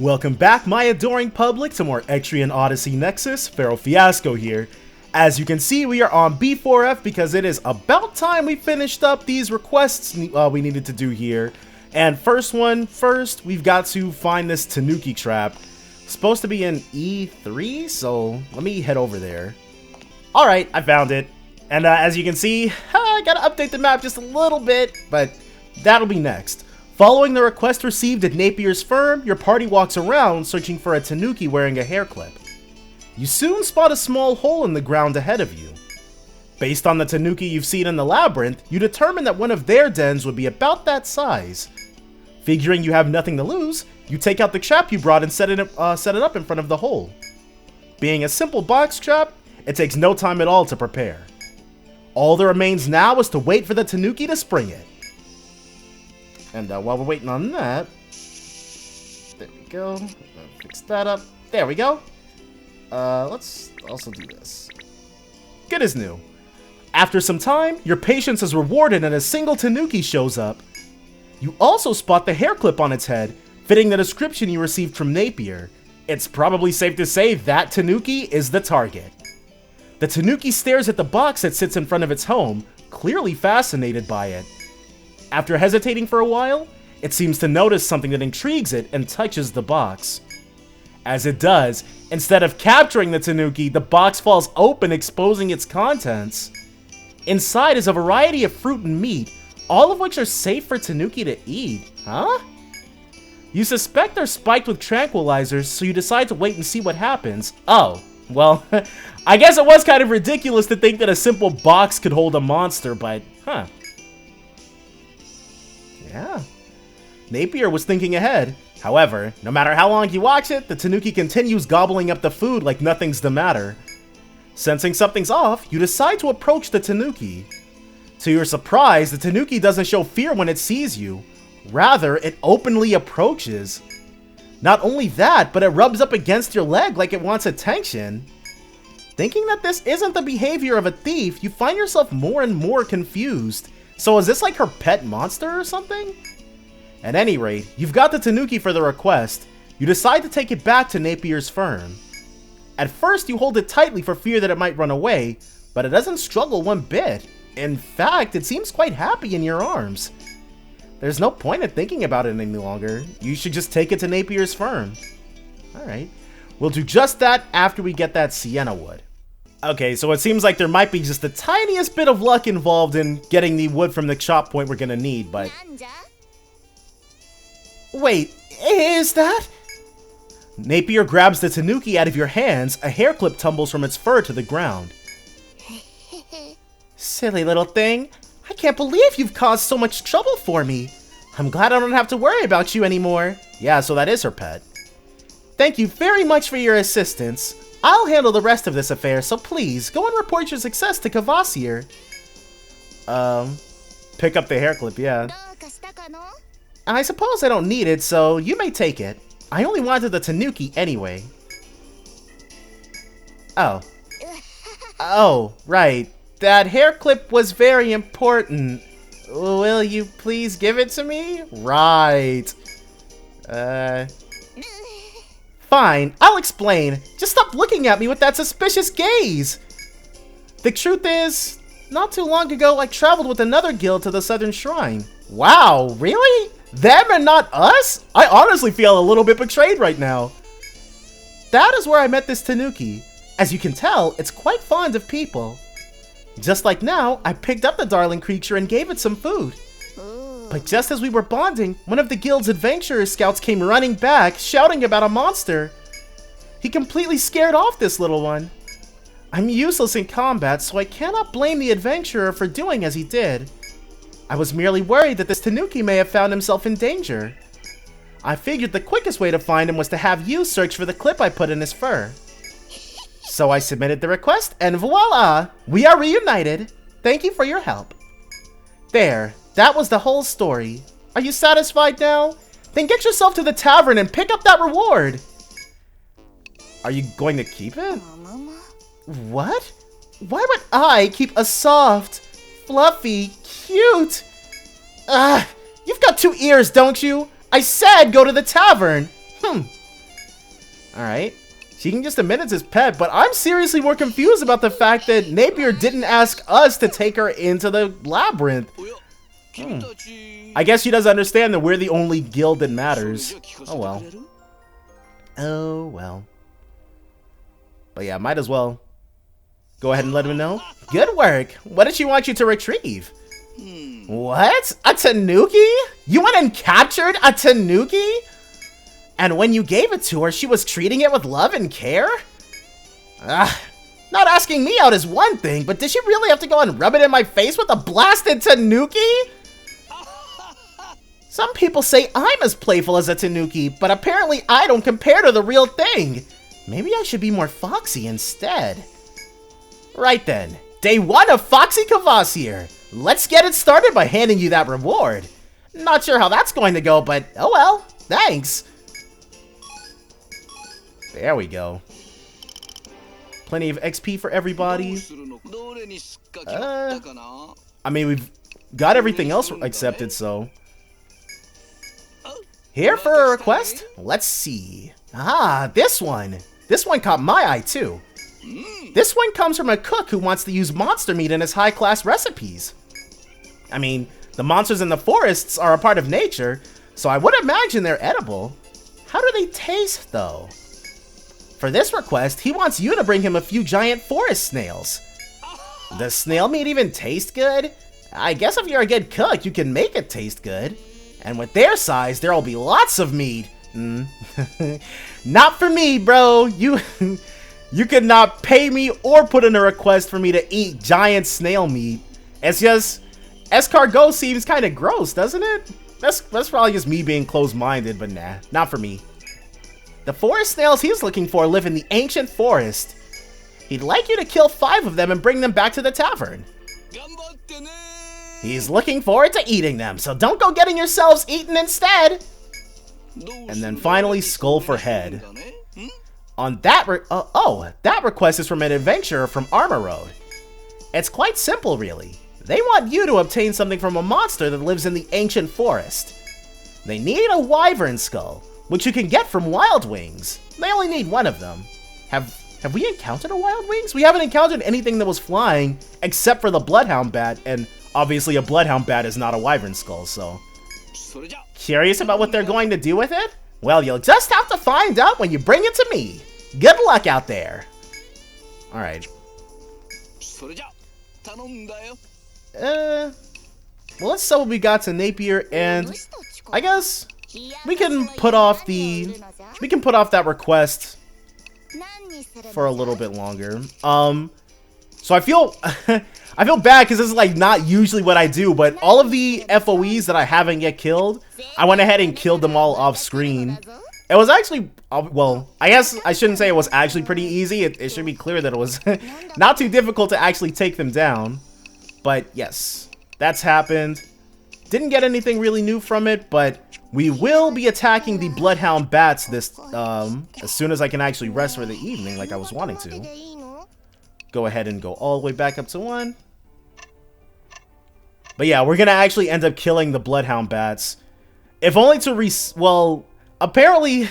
Welcome back, my adoring public, to more Etrian Odyssey Nexus. Pharaoh Fiasco here. As you can see, we are on B4F because it is about time we finished up these requests we needed to do here. And first, we've got to find this tanuki trap. It's supposed to be in E3, so let me head over there. Alright, I found it. And as you can see, I gotta update the map just a little bit, but that'll be next. Following the request received at Napier's firm, your party walks around searching for a tanuki wearing a hair clip. You soon spot a small hole in the ground ahead of you. Based on the tanuki you've seen in the labyrinth, you determine that one of their dens would be about that size. Figuring you have nothing to lose, you take out the trap you brought and set it up in front of the hole. Being a simple box trap, it takes no time at all to prepare. All that remains now is to wait for the tanuki to spring it. And while we're waiting on that, there we go. Fix that up. There we go. Let's also do this. Good as new. After some time, your patience is rewarded and a single tanuki shows up. You also spot the hair clip on its head, fitting the description you received from Napier. It's probably safe to say that tanuki is the target. The tanuki stares at the box that sits in front of its home, clearly fascinated by it. After hesitating for a while, it seems to notice something that intrigues it and touches the box. As it does, instead of capturing the tanuki, the box falls open, exposing its contents. Inside is a variety of fruit and meat, all of which are safe for tanuki to eat. Huh? You suspect they're spiked with tranquilizers, so you decide to wait and see what happens. Oh, well, I guess it was kind of ridiculous to think that a simple box could hold a monster, but huh. Yeah. Napier was thinking ahead. However, no matter how long you watch it, the tanuki continues gobbling up the food like nothing's the matter. Sensing something's off, you decide to approach the tanuki. To your surprise, the tanuki doesn't show fear when it sees you. Rather, it openly approaches. Not only that, but it rubs up against your leg like it wants attention. Thinking that this isn't the behavior of a thief, you find yourself more and more confused. So is this like her pet monster or something? At any rate, you've got the tanuki for the request. You decide to take it back to Napier's firm. At first, you hold it tightly for fear that it might run away, but it doesn't struggle one bit. In fact, it seems quite happy in your arms. There's no point in thinking about it any longer. You should just take it to Napier's firm. Alright, we'll do just that after we get that sienna wood. Okay, so it seems like there might be just the tiniest bit of luck involved in getting the wood from the chop point we're gonna need, but... Wait, is that? Napier grabs the tanuki out of your hands, a hair clip tumbles from its fur to the ground. Silly little thing. I can't believe you've caused so much trouble for me. I'm glad I don't have to worry about you anymore. Yeah, so that is her pet. Thank you very much for your assistance. I'll handle the rest of this affair, so please, go and report your success to Kvasir. Pick up the hair clip, yeah. I suppose I don't need it, so you may take it. I only wanted the tanuki anyway. Oh, right. That hair clip was very important. Will you please give it to me? Right. Fine, I'll explain. Just stop looking at me with that suspicious gaze. The truth is, not too long ago, I traveled with another guild to the Southern Shrine. Wow, really? Them and not us? I honestly feel a little bit betrayed right now. That is where I met this tanuki. As you can tell, it's quite fond of people. Just like now, I picked up the darling creature and gave it some food. But just as we were bonding, one of the guild's adventurer scouts came running back, shouting about a monster. He completely scared off this little one. I'm useless in combat, so I cannot blame the adventurer for doing as he did. I was merely worried that this tanuki may have found himself in danger. I figured the quickest way to find him was to have you search for the clip I put in his fur. So I submitted the request, and voila! We are reunited! Thank you for your help. There. That was the whole story. Are you satisfied now? Then get yourself to the tavern and pick up that reward! Are you going to keep it? What? Why would I keep a soft, fluffy, cute... You've got 2 ears, don't you? I said go to the tavern! Alright. She can just admit it's his pet, but I'm seriously more confused about the fact that Napier didn't ask us to take her into the labyrinth. I guess she doesn't understand that we're the only guild that matters. Oh well. Oh well. But yeah, might as well go ahead and let him know. Good work. What did she want you to retrieve? What? A tanuki? You went and captured a tanuki? And when you gave it to her, she was treating it with love and care? Not asking me out is one thing, but did she really have to go and rub it in my face with a blasted tanuki? Some people say I'm as playful as a tanuki, but apparently I don't compare to the real thing. Maybe I should be more foxy instead. Right then, day 1 of Foxy Kvasir. Let's get it started by handing you that reward. Not sure how that's going to go, but oh well, thanks. There we go. Plenty of XP for everybody. I mean, we've got everything else accepted, so. Here for a request? Let's see. Ah, this one. This one caught my eye, too. This one comes from a cook who wants to use monster meat in his high-class recipes. I mean, the monsters in the forests are a part of nature, so I would imagine they're edible. How do they taste, though? For this request, he wants you to bring him a few giant forest snails. Does snail meat even taste good? I guess if you're a good cook, you can make it taste good. And with their size, there'll be lots of meat. Not for me, bro. You could not pay me or put in a request for me to eat giant snail meat. It's just, escargot seems kind of gross, doesn't it? That's probably just me being closed-minded, but nah, not for me. The forest snails he's looking for live in the ancient forest. He'd like you to kill 5 of them and bring them back to the tavern. He's looking forward to eating them, so don't go getting yourselves eaten instead. And then finally, skull for head. On that that request is from an adventurer from Armor Road. It's quite simple, really. They want you to obtain something from a monster that lives in the ancient forest. They need a wyvern skull, which you can get from Wild Wings. They only need 1 of them. Have we encountered a Wild Wings? We haven't encountered anything that was flying, except for the Bloodhound Bat, and obviously a Bloodhound Bat is not a wyvern skull, so. Curious about what they're going to do with it? Well, you'll just have to find out when you bring it to me. Good luck out there. Alright. Well, let's sell what we got to Napier, and I guess we can put off that request for a little bit longer. So I feel I feel bad because this is like not usually what I do, but all of the FOEs that I haven't yet killed, I went ahead and killed them all off screen. It was actually, well, I guess I shouldn't say it was actually pretty easy. It should be clear that it was not too difficult to actually take them down. But yes, that's happened. Didn't get anything really new from it, but we will be attacking the Bloodhound Bats this as soon as I can actually rest for the evening like I was wanting to. Go ahead and go all the way back up to 1. But yeah, we're gonna actually end up killing the Bloodhound Bats. If only to well, apparently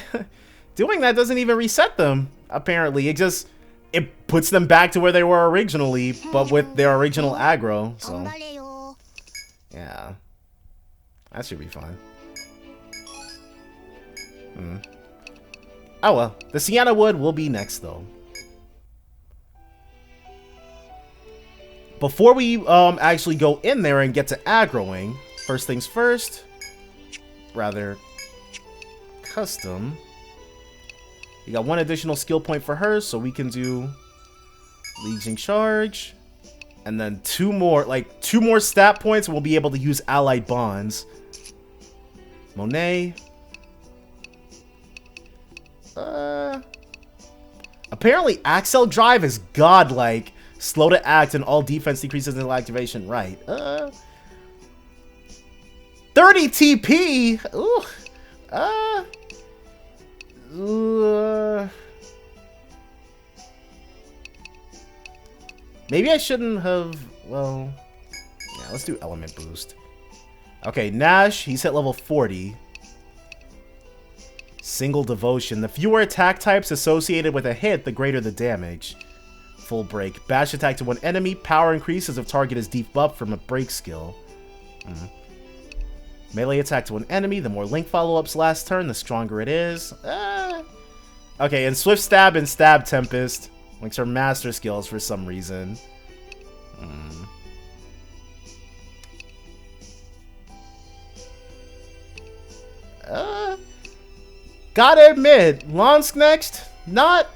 doing that doesn't even reset them. Apparently, it puts them back to where they were originally, but with their original aggro, so yeah. That should be fine. Oh well, the Sienna Wood will be next though. Before we actually go in there and get to aggroing, first things first, rather custom. You got 1 additional skill point for her, so we can do Legion Charge. And then 2 more, like 2 more stat points, and we'll be able to use Allied Bonds. Monet. Apparently Axel Drive is godlike. Slow to act and all defense decreases until activation. Right. 30 TP. Ooh. Maybe I shouldn't have. Well, yeah. Let's do element boost. Okay, Nash. He's hit level 40. Single devotion. The fewer attack types associated with a hit, the greater the damage. Full break. Bash attack to one enemy. Power increases if target is debuffed from a break skill. Melee attack to one enemy. The more link follow-ups last turn, the stronger it is. Okay, and Swift Stab and Stab Tempest. Links are master skills for some reason. Gotta admit, Landsknecht, not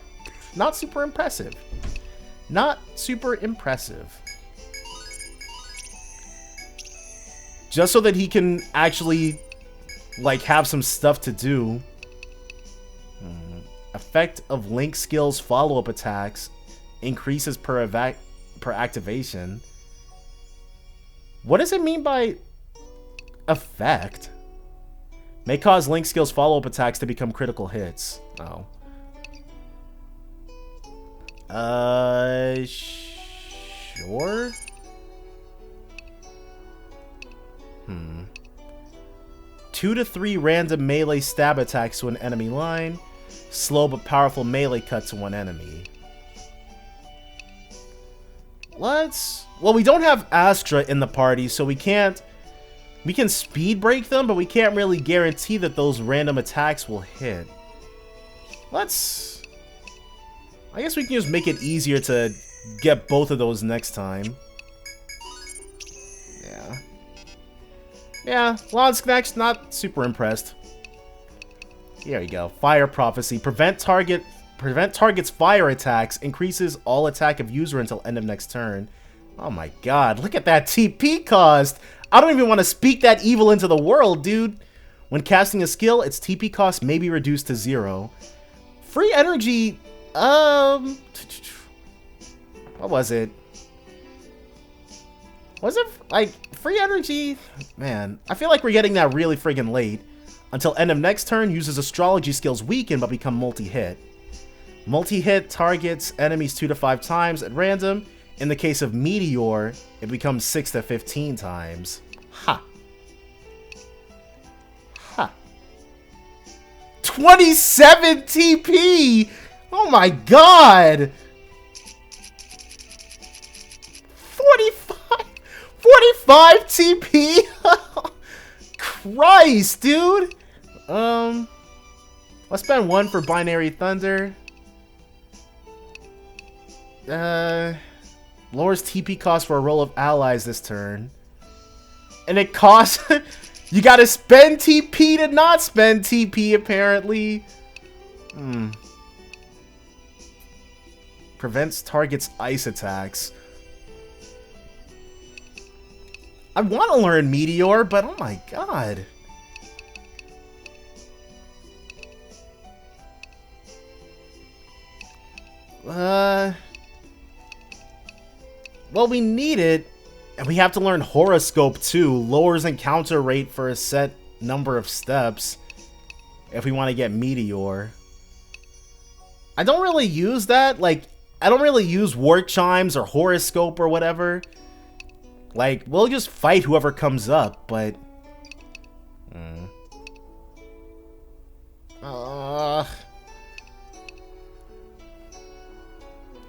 super impressive. Not super impressive. Just so that he can actually, like, have some stuff to do. Effect of link skills follow-up attacks increases per activation. What does it mean by effect? May cause link skills follow-up attacks to become critical hits. Oh. Sure? 2 to 3 random melee stab attacks to an enemy line. Slow but powerful melee cut to one enemy. Well, we don't have Astra in the party, so we can't... We can speed break them, but we can't really guarantee that those random attacks will hit. I guess we can just make it easier to get both of those next time. Yeah, Landsknecht's not super impressed. Here we go. Fire Prophecy. Prevent target's fire attacks. Increases all attack of user until end of next turn. Oh my god, look at that TP cost! I don't even want to speak that evil into the world, dude! When casting a skill, its TP cost may be reduced to 0. Free energy... What was it? Was it, like, free energy? Man, I feel like we're getting that really friggin' late. Until end of next turn, uses astrology skills weaken but become multi-hit. Multi-hit targets enemies 2 to 5 times at random. In the case of Meteor, it becomes 6 to 15 times. Ha. Ha. 27 TP! Oh my god! 45 TP? Christ, dude! Let's spend 1 for Binary Thunder. Lowers TP cost for a roll of allies this turn. And it costs... you gotta spend TP to not spend TP, apparently. Prevents target's ice attacks. I want to learn Meteor, but oh my god. Well, we need it, and we have to learn Horoscope too. Lowers encounter rate for a set number of steps if we want to get Meteor. I don't really use that. Like, I don't really use War Chimes or Horoscope or whatever. Like, we'll just fight whoever comes up, but...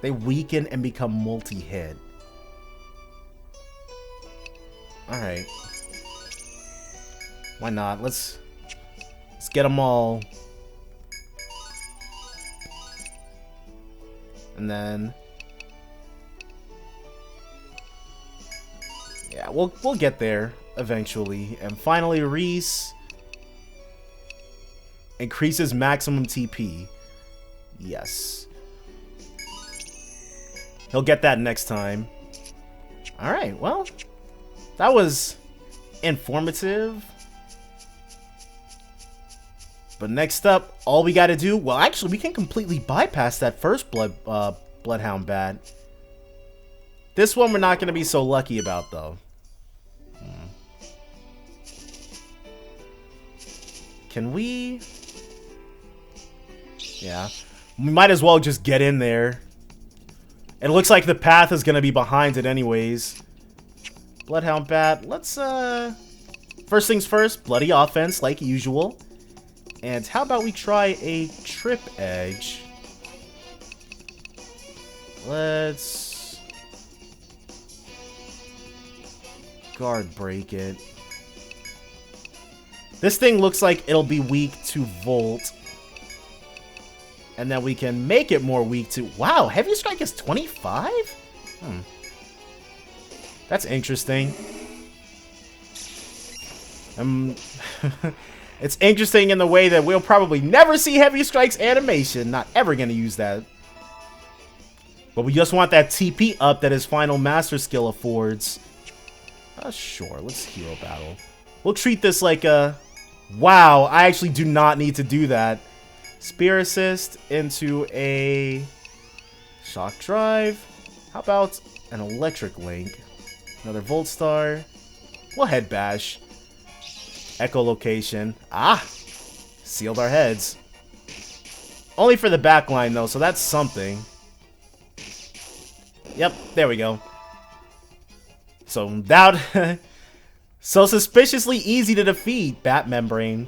They weaken and become multi-hit. Alright. Why not? Let's get them all. And then... yeah, we'll get there eventually. And finally, Reese increases maximum TP. Yes. He'll get that next time. Alright, well, that was informative. But next up, all we gotta do... well, actually, we can completely bypass that first Bloodhound Bat. This one we're not gonna be so lucky about, though. Can we... yeah. We might as well just get in there. It looks like the path is gonna be behind it anyways. Bloodhound Bat, let's, first things first, bloody offense, like usual. And how about we try a Trip Edge? Let's guard break it. This thing looks like it'll be weak to Volt. And then we can make it more weak to... Wow, Heavy Strike is 25? That's interesting. It's interesting in the way that we'll probably never see Heavy Strike's animation. Not ever going to use that. But we just want that TP up that his final master skill affords. Sure, let's hero battle. We'll treat this like a... Wow, I actually do not need to do that. Spear assist into a shock drive. How about an electric link? Another Volt Star. We'll head bash. Echolocation. Ah! Sealed our heads. Only for the backline though, so that's something. Yep, there we go. So that so suspiciously easy to defeat. Bat Membrane.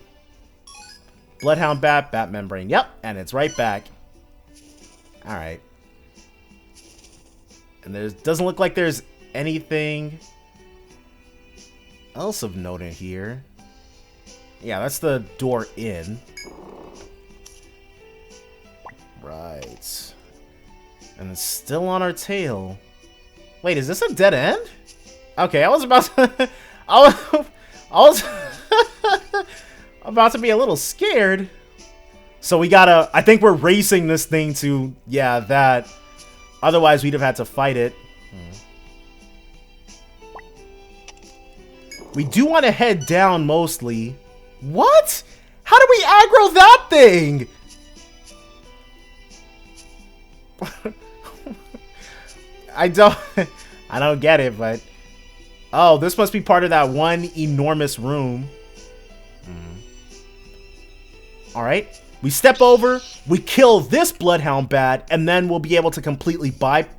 Bloodhound Bat, Bat Membrane. Yep, and it's right back. Alright. And there doesn't look like there's anything else of note in here. Yeah, that's the door in. Right. And it's still on our tail. Wait, is this a dead end? Okay, I was about to... I was about to be a little scared. So we gotta... I think we're racing this thing to... Yeah, that. Otherwise, we'd have had to fight it. We do want to head down mostly. What? How do we aggro that thing? I don't get it, but... Oh, this must be part of that one enormous room. Alright. We step over, we kill this Bloodhound Bat, and then we'll be able to completely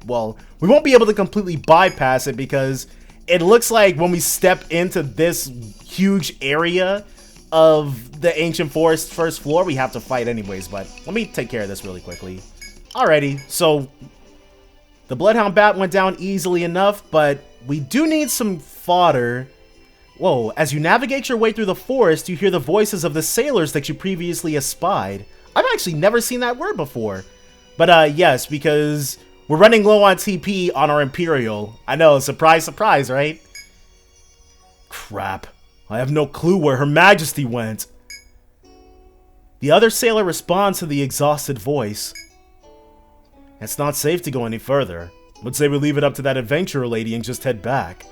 well, we won't be able to completely bypass it because it looks like when we step into this huge area of the Ancient Forest first floor, we have to fight anyways, but let me take care of this really quickly. Alrighty, so the Bloodhound Bat went down easily enough, but we do need some fodder. Whoa, as you navigate your way through the forest, you hear the voices of the sailors that you previously espied. I've actually never seen that word before. But yes, because we're running low on TP on our Imperial. I know, surprise, surprise, right? Crap, I have no clue where Her Majesty went. The other sailor responds to the exhausted voice. It's not safe to go any further. Let's say we leave it up to that adventurer lady and just head back.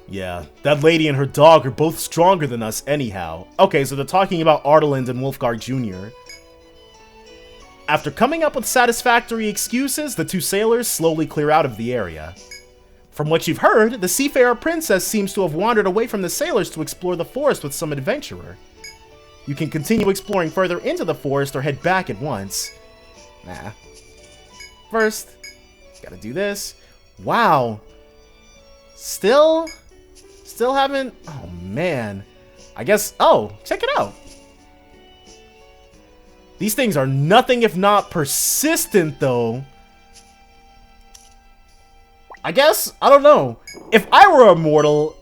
Yeah, that lady and her dog are both stronger than us anyhow. Okay, so they're talking about Artelinda and Wulfgar Jr. After coming up with satisfactory excuses, the two sailors slowly clear out of the area. From what you've heard, the Seafarer princess seems to have wandered away from the sailors to explore the forest with some adventurer. You can continue exploring further into the forest or head back at once. Nah. First, gotta do this. Wow. Still haven't... Oh, man. I guess... Oh, check it out. These things are nothing if not persistent, though. I guess... I don't know. If I were immortal...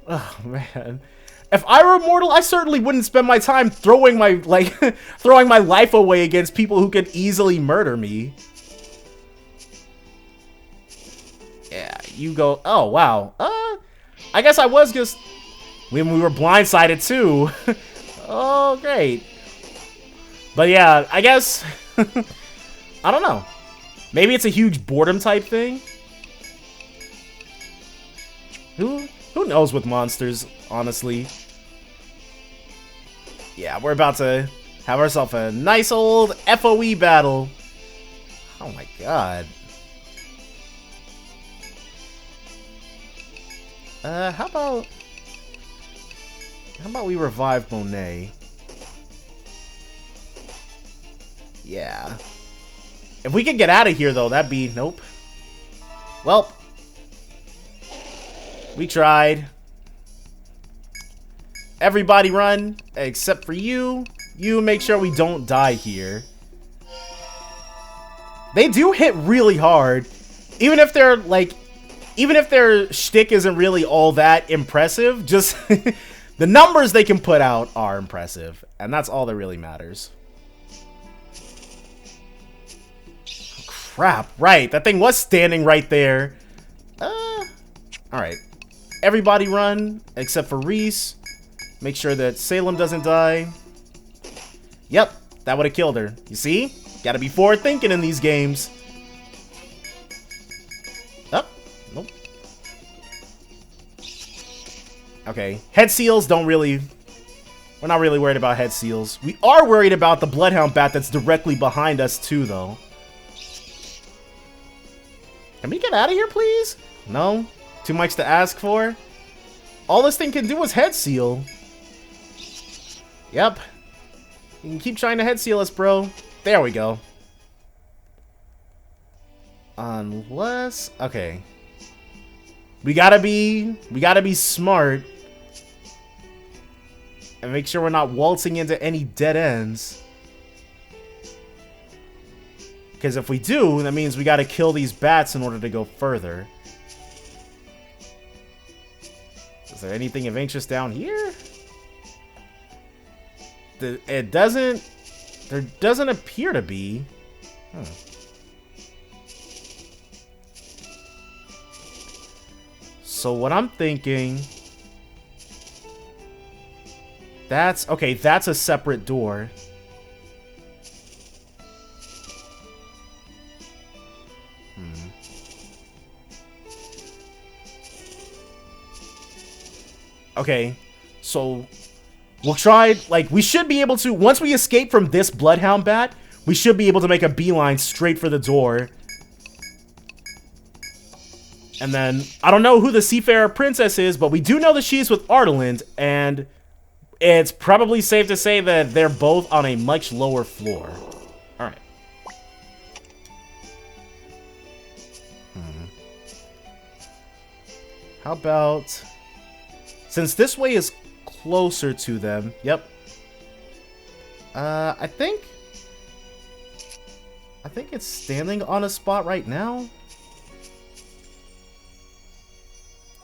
Oh, man. If I were immortal, I certainly wouldn't spend my time throwing my, throwing my life away against people who could easily murder me. Yeah, you go... Oh, wow. I guess I was just... When we were blindsided, too. Oh, great. But yeah, I guess... I don't know. Maybe it's a huge boredom type thing? Who knows with monsters, honestly? Yeah, we're about to have ourselves a nice old FOE battle. Oh my god. How about we revive Monet? Yeah. If we could get out of here, though, that'd be... Nope. Well. We tried. Everybody run, except for you. You make sure we don't die here. They do hit really hard. Even if they're like, even if their shtick isn't really all that impressive, just the numbers they can put out are impressive. And that's all that really matters. Crap, right. That thing was standing right there. Alright. Everybody run, except for Reese. Make sure that Salem doesn't die. Yep, that would have killed her. You see? Gotta be forward thinking in these games. Oh, nope. Okay, head seals don't really... We're not really worried about head seals. We are worried about the Bloodhound Bat that's directly behind us too, though. Can we get out of here, please? No? Too much to ask for? All this thing can do is head seal. Yep. You can keep trying to head seal us, bro. There we go. Unless... Okay. We gotta be smart. And make sure we're not waltzing into any dead ends. Because if we do, that means we gotta kill these bats in order to go further. Is there anything of interest down here? It doesn't... There doesn't appear to be. So what I'm thinking... That's... Okay, that's a separate door. Okay, so we'll try, like, we should be able to, once we escape from this Bloodhound Bat, we should be able to make a beeline straight for the door. And then, I don't know who the Seafarer Princess is, but we do know that she's with Artelinda, and it's probably safe to say that they're both on a much lower floor. Alright. How about... Since this way is closer to them, yep. I think it's standing on a spot right now.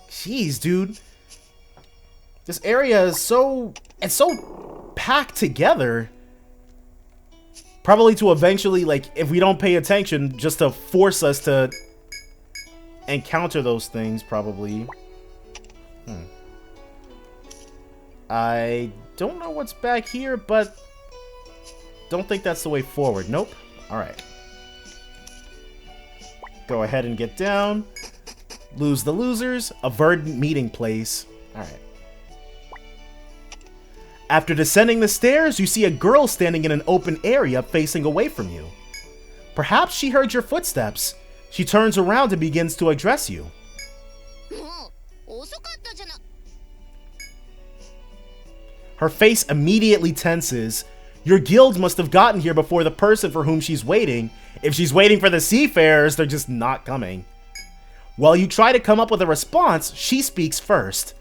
Jeez, dude. This area is so... It's so packed together. Probably to eventually, like, if we don't pay attention, just to force us to encounter those things, probably. I don't know what's back here, but don't think that's the way forward. Nope. Alright. Go ahead and get down. Lose the losers. A verdant meeting place. Alright. After descending the stairs, you see a girl standing in an open area facing away from you. Perhaps she heard your footsteps. She turns around and begins to address you. Her face immediately tenses. Your guild must have gotten here before the person for whom she's waiting. If she's waiting for the Seafarers, they're just not coming. While you try to come up with a response, she speaks first.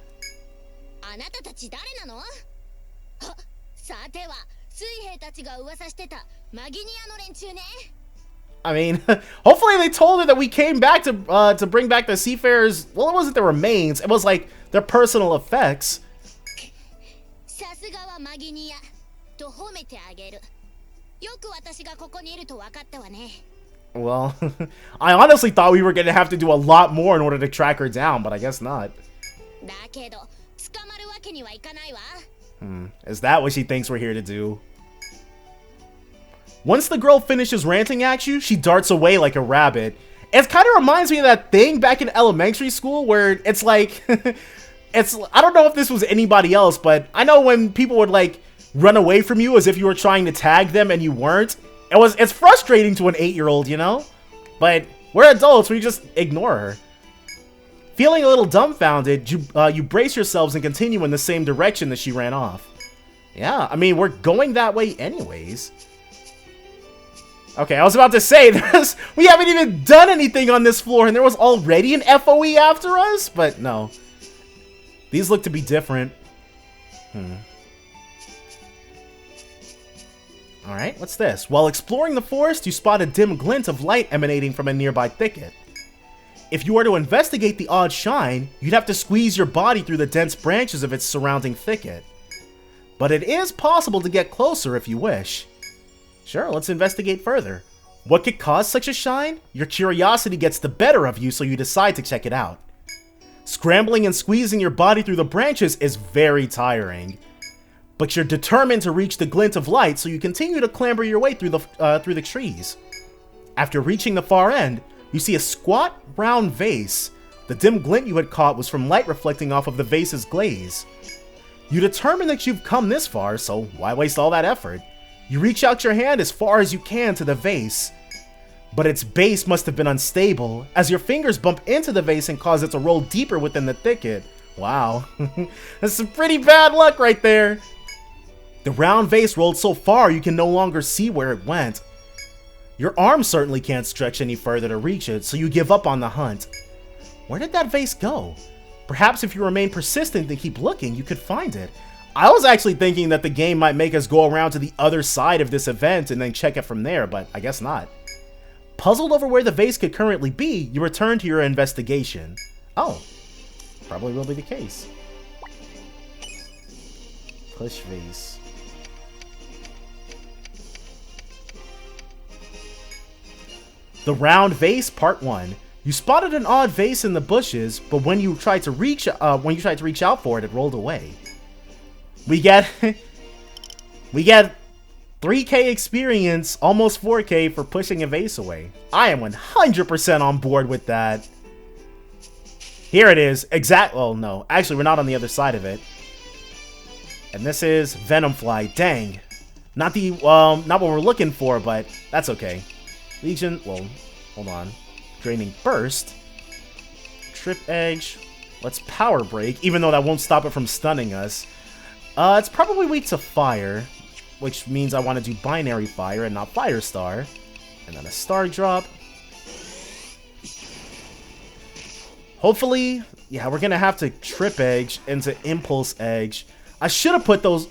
I mean, hopefully they told her that we came back to bring back the Seafarers. Well, it wasn't their remains. It was like their personal effects. Well, I honestly thought we were going to have to do a lot more in order to track her down, but I guess not. Is that what she thinks we're here to do? Once the girl finishes ranting at you, she darts away like a rabbit. It kind of reminds me of that thing back in elementary school where it's like... I don't know if this was anybody else, but I know when people would, like, run away from you as if you were trying to tag them and you weren't. It's frustrating to an 8-year-old, you know? But we're adults, we just ignore her. Feeling a little dumbfounded, you brace yourselves and continue in the same direction that she ran off. Yeah, I mean, we're going that way anyways. Okay, I was about to say, we haven't even done anything on this floor and there was already an FOE after us? But no. These look to be different. Alright, what's this? While exploring the forest, you spot a dim glint of light emanating from a nearby thicket. If you were to investigate the odd shine, you'd have to squeeze your body through the dense branches of its surrounding thicket. But it is possible to get closer if you wish. Sure, let's investigate further. What could cause such a shine? Your curiosity gets the better of you, so you decide to check it out. Scrambling and squeezing your body through the branches is very tiring. But you're determined to reach the glint of light, so you continue to clamber your way through the trees. After reaching the far end, you see a squat, round vase. The dim glint you had caught was from light reflecting off of the vase's glaze. You determine that you've come this far, so why waste all that effort? You reach out your hand as far as you can to the vase. But its base must have been unstable, as your fingers bump into the vase and cause it to roll deeper within the thicket. Wow, that's some pretty bad luck right there. The round vase rolled so far you can no longer see where it went. Your arm certainly can't stretch any further to reach it, so you give up on the hunt. Where did that vase go? Perhaps if you remain persistent and keep looking, you could find it. I was actually thinking that the game might make us go around to the other side of this event and then check it from there, but I guess not. Puzzled over where the vase could currently be, you return to your investigation. Oh, probably will be the case. Push vase. The round vase, part 1. You spotted an odd vase in the bushes, but when you tried to reach out for it, it rolled away. We get 3k experience, almost 4k for pushing a vase away. I am 100% on board with that. Here it is. Well, no. Actually, we're not on the other side of it. And this is Venomfly. Dang. Not what we're looking for, but that's okay. Legion, well, hold on. Draining Burst. Trip Edge. Let's Power Break, even though that won't stop it from stunning us. It's probably weak to Fire, which means I want to do Binary Fire and not Firestar. And then a Star Drop. Hopefully, yeah, we're going to have to Trip Edge into Impulse Edge. I should have put those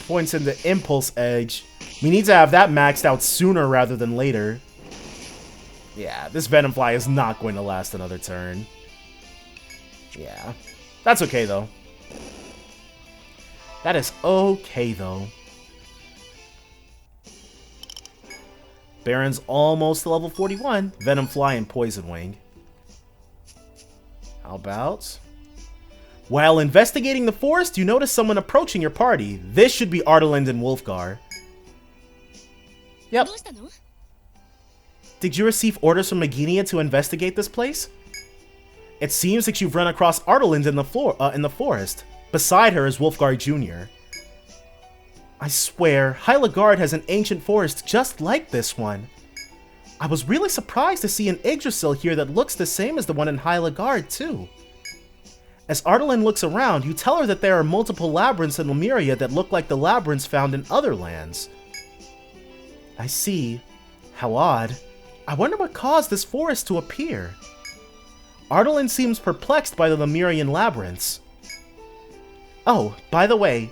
points into Impulse Edge. We need to have that maxed out sooner rather than later. Yeah, this Venomfly is not going to last another turn. Yeah, that's okay though. That is okay though. Baron's almost to level 41. Venomfly and Poison Wing. How about... While investigating the forest, you notice someone approaching your party. This should be Artelinda and Wulfgar. Yep. Did you receive orders from Meginia to investigate this place? It seems that you've run across Artelinda in the forest. Beside her is Wulfgar Jr. I swear, Hylagard has an ancient forest just like this one. I was really surprised to see an Yggdrasil here that looks the same as the one in Hylagard, too. As Artalin looks around, you tell her that there are multiple labyrinths in Lemuria that look like the labyrinths found in other lands. I see. How odd. I wonder what caused this forest to appear. Artalin seems perplexed by the Lemurian labyrinths. Oh, by the way,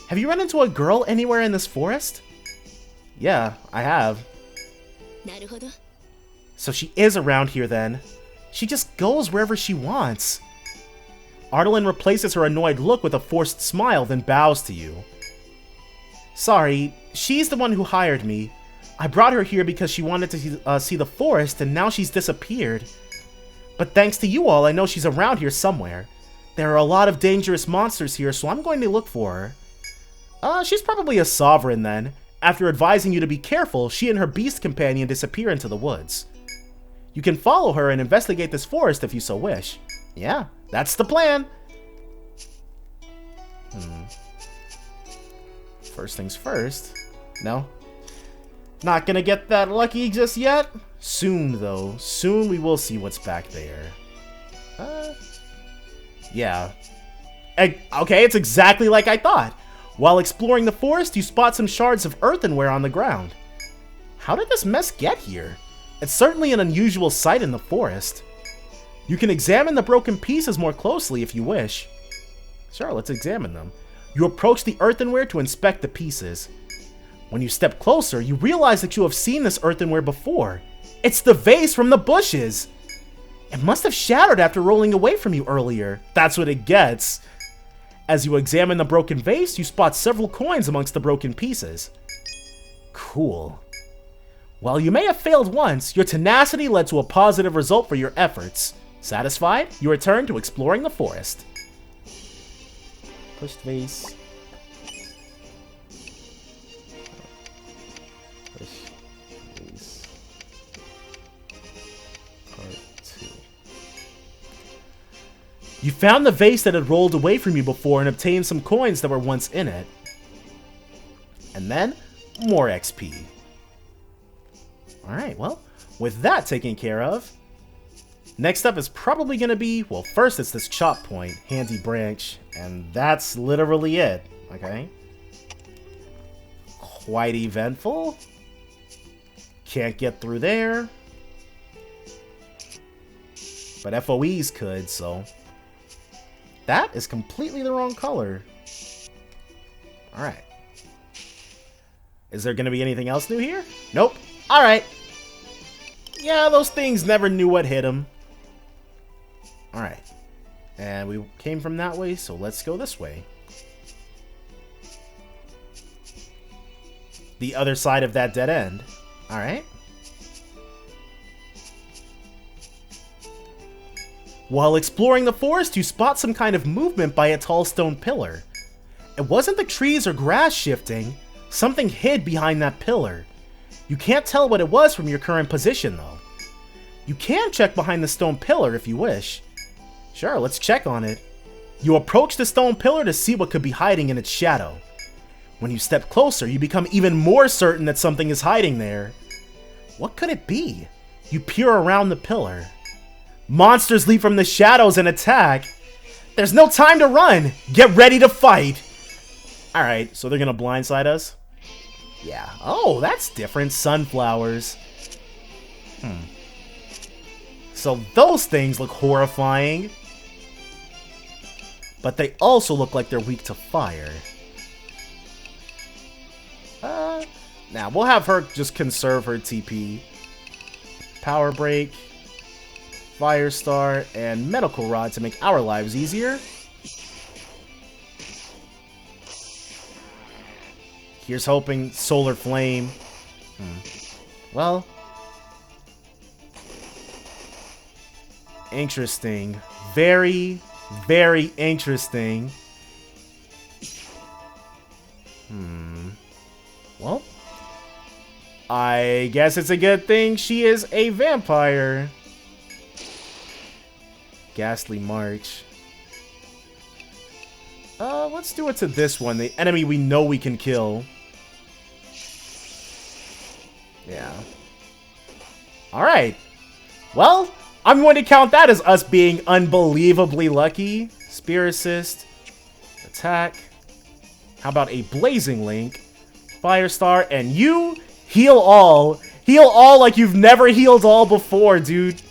have you run into a girl anywhere in this forest? Yeah, I have. So she is around here then. She just goes wherever she wants. Artalin replaces her annoyed look with a forced smile, then bows to you. Sorry, she's the one who hired me. I brought her here because she wanted to see the forest, and now she's disappeared. But thanks to you all, I know she's around here somewhere. There are a lot of dangerous monsters here, so I'm going to look for her. She's probably a sovereign then. After advising you to be careful, she and her beast companion disappear into the woods. You can follow her and investigate this forest if you so wish. Yeah, that's the plan. First things first. No. Not gonna get that lucky just yet. Soon, though. Soon we will see what's back there. Yeah. Okay, it's exactly like I thought. While exploring the forest, you spot some shards of earthenware on the ground. How did this mess get here? It's certainly an unusual sight in the forest. You can examine the broken pieces more closely if you wish. Sure, let's examine them. You approach the earthenware to inspect the pieces. When you step closer, you realize that you have seen this earthenware before. It's the vase from the bushes! It must have shattered after rolling away from you earlier. That's what it gets. As you examine the broken vase, you spot several coins amongst the broken pieces. Cool. While you may have failed once, your tenacity led to a positive result for your efforts. Satisfied, you return to exploring the forest. Pushed vase. Push vase. Part 2. You found the vase that had rolled away from you before and obtained some coins that were once in it. And then, more XP. Alright, well, with that taken care of, next up is probably going to be, well, first it's this chop point, handy branch, and that's literally it, okay? Quite eventful. Can't get through there. But FOEs could, so... That is completely the wrong color. Alright. Is there going to be anything else new here? Nope. Alright. Yeah, those things never knew what hit them. Alright. And we came from that way, so let's go this way. The other side of that dead end. Alright. While exploring the forest, you spot some kind of movement by a tall stone pillar. It wasn't the trees or grass shifting. Something hid behind that pillar. You can't tell what it was from your current position, though. You can check behind the stone pillar if you wish. Sure, let's check on it. You approach the stone pillar to see what could be hiding in its shadow. When you step closer, you become even more certain that something is hiding there. What could it be? You peer around the pillar. Monsters leap from the shadows and attack. There's no time to run. Get ready to fight. Alright, so they're gonna blindside us? Yeah. Oh, that's different. Sunflowers. So those things look horrifying. But they also look like they're weak to fire. Now, we'll have her just conserve her TP. Power Break. Fire Star. And Medical Rod to make our lives easier. Here's hoping Solar Flame. Well. Interesting. Very, very interesting. Well. I guess it's a good thing she is a vampire. Ghastly March. Let's do it to this one. The enemy we know we can kill. Yeah. Alright. Well, I'm going to count that as us being unbelievably lucky. Spear Assist. Attack. How about a Blazing Link? Firestar. And you heal all. Heal all like you've never healed all before, dude.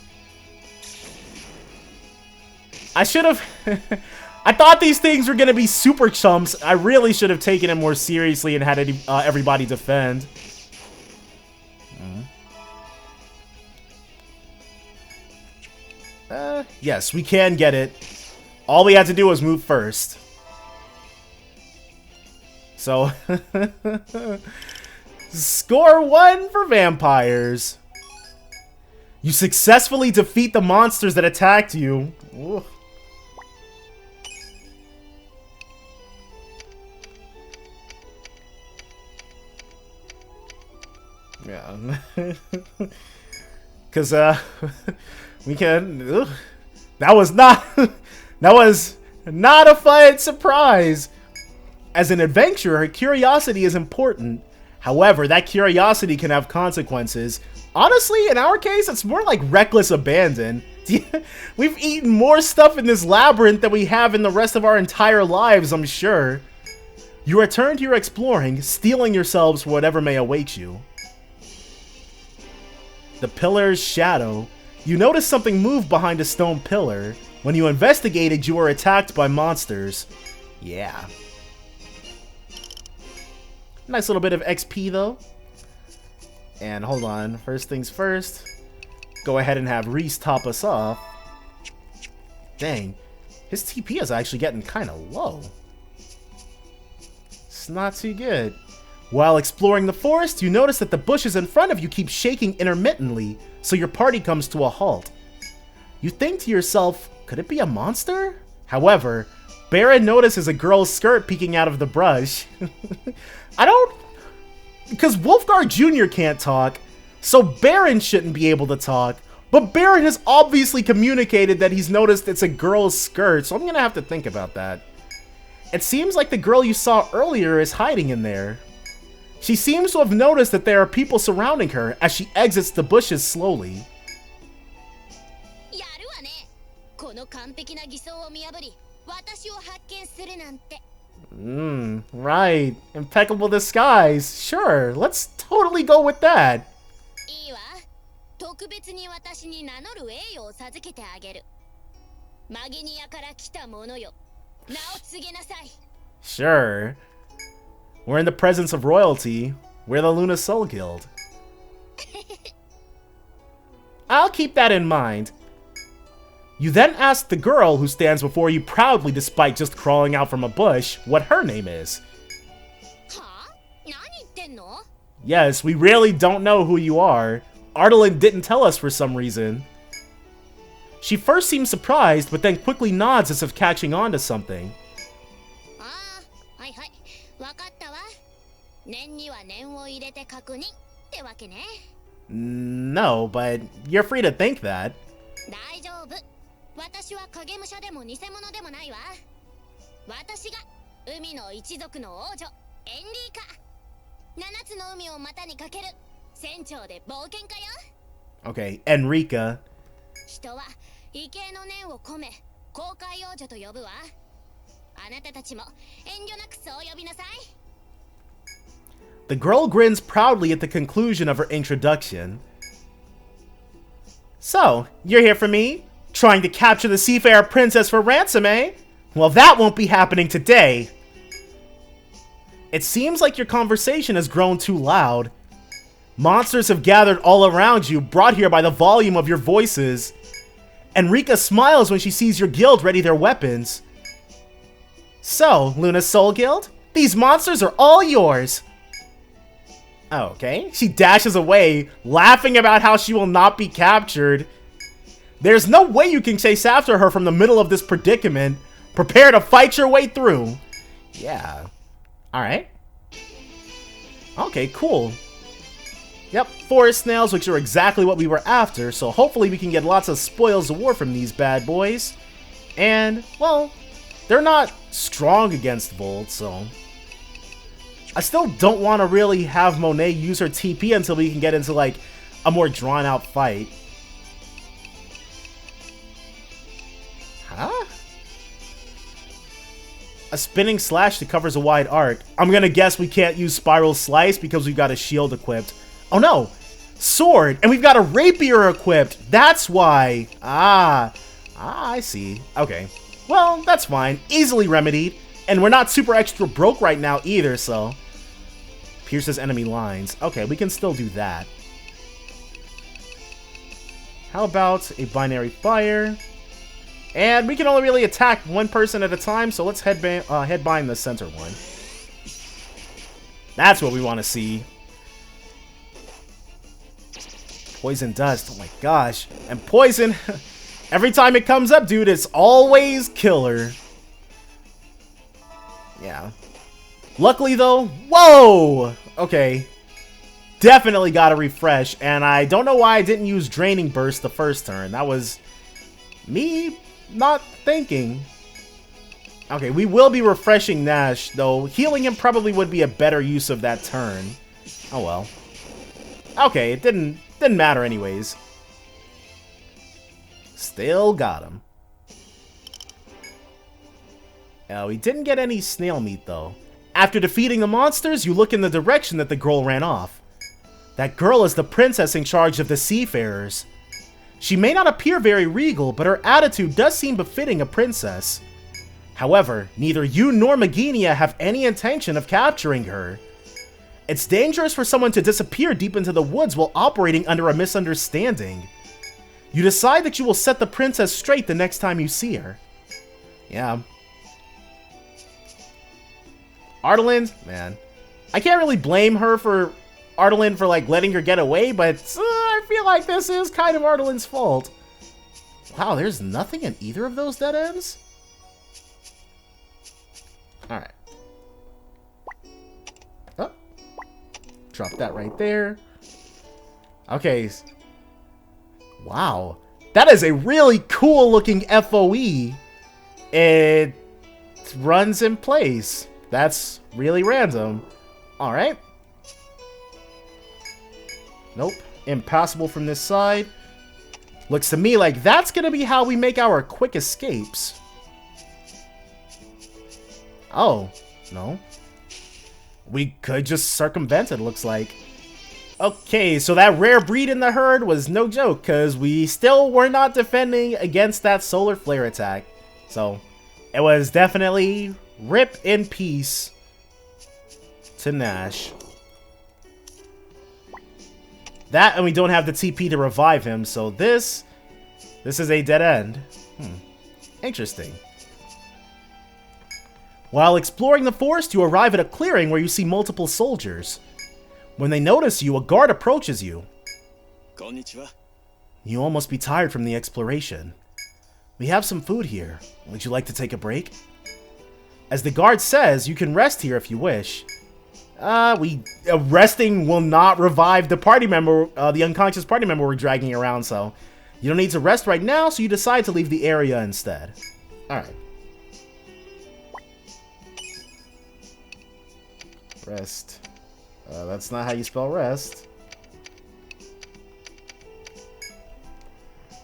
I should have... I thought these things were going to be super chumps. I really should have taken it more seriously and had everybody defend. Yes, we can get it. All we had to do was move first. So, score 1 for vampires. You successfully defeat the monsters that attacked you. Ooh. Yeah. Because, we can... Ugh. That was not a fun surprise. As an adventurer, curiosity is important. However, that curiosity can have consequences. Honestly, in our case, it's more like reckless abandon. We've eaten more stuff in this labyrinth than we have in the rest of our entire lives, I'm sure. You return to your exploring, steeling yourselves for whatever may await you. The pillar's shadow. You notice something move behind a stone pillar. When you investigated, you were attacked by monsters. Yeah. Nice little bit of XP, though. And hold on. First things first. Go ahead and have Reese top us off. Dang. His TP is actually getting kind of low. It's not too good. While exploring the forest, you notice that the bushes in front of you keep shaking intermittently, so your party comes to a halt. You think to yourself, could it be a monster? However, Baron notices a girl's skirt peeking out of the brush. Because Wulfgar Jr. can't talk, so Baron shouldn't be able to talk, but Baron has obviously communicated that he's noticed it's a girl's skirt, so I'm gonna have to think about that. It seems like the girl you saw earlier is hiding in there. She seems to have noticed that there are people surrounding her as she exits the bushes slowly. Right. Impeccable disguise. Sure, let's totally go with that. Sure. We're in the presence of royalty. We're the Luna Soul Guild. I'll keep that in mind. You then ask the girl who stands before you proudly despite just crawling out from a bush what her name is. Yes, we really don't know who you are. Artelinda didn't tell us for some reason. She first seems surprised, but then quickly nods as if catching on to something. No, but you're free to think that. Okay, Enrica. The girl grins proudly at the conclusion of her introduction. So, you're here for me? Trying to capture the Seafarer princess for ransom, eh? Well, that won't be happening today. It seems like your conversation has grown too loud. Monsters have gathered all around you, brought here by the volume of your voices. Enrica smiles when she sees your guild ready their weapons. So, Luna Soul Guild, these monsters are all yours. Okay, she dashes away, laughing about how she will not be captured. There's no way you can chase after her from the middle of this predicament. Prepare to fight your way through. Yeah. Alright. Okay, cool. Yep, forest snails, which are exactly what we were after, so hopefully we can get lots of spoils of war from these bad boys. And, well, they're not strong against Volt, so... I still don't want to really have Monet use her TP until we can get into, like, a more drawn-out fight. Huh? A spinning slash that covers a wide arc. I'm gonna guess we can't use Spiral Slice because we've got a shield equipped. Oh no! Sword! And we've got a rapier equipped! That's why! I see. Okay. Well, that's fine. Easily remedied. And we're not super extra broke right now either, so... Pierces enemy lines. Okay, we can still do that. How about a binary fire? And we can only really attack one person at a time, so let's headbind the center one. That's what we want to see. Poison dust. Oh my gosh. And poison, every time it comes up, dude, it's always killer. Yeah. Luckily, though, whoa! Okay. Definitely got to refresh, and I don't know why I didn't use Draining Burst the first turn. That was me not thinking. Okay, we will be refreshing Nash, though healing him probably would be a better use of that turn. Oh well. Okay, it didn't matter anyways. Still got him. We didn't get any snail meat, though. After defeating the monsters, you look in the direction that the girl ran off. That girl is the princess in charge of the Seafarers. She may not appear very regal, but her attitude does seem befitting a princess. However, neither you nor Maginia have any intention of capturing her. It's dangerous for someone to disappear deep into the woods while operating under a misunderstanding. You decide that you will set the princess straight the next time you see her. Yeah. Artelinda, man. I can't really blame her for Artelinda for like letting her get away, but I feel like this is kind of Artelinda's fault. Wow, there's nothing in either of those dead ends? Alright. Oh. Drop that right there. Okay. Wow. That is a really cool looking FOE. It runs in place. That's really random. Alright. Nope. Impossible from this side. Looks to me like that's gonna be how we make our quick escapes. Oh. No. We could just circumvent it, looks like. Okay, so that rare breed in the herd was no joke, because we still were not defending against that solar flare attack. So, it was definitely rip in peace to Nash. That, and we don't have the TP to revive him, so this is a dead end. Interesting. While exploring the forest, you arrive at a clearing where you see multiple soldiers. When they notice you, a guard approaches you. Konnichiwa. You all must be tired from the exploration. We have some food here. Would you like to take a break? As the guard says, you can rest here if you wish. Resting will not revive the party member, the unconscious party member we're dragging around, so you don't need to rest right now, so you decide to leave the area instead. Alright. Rest. That's not how you spell rest.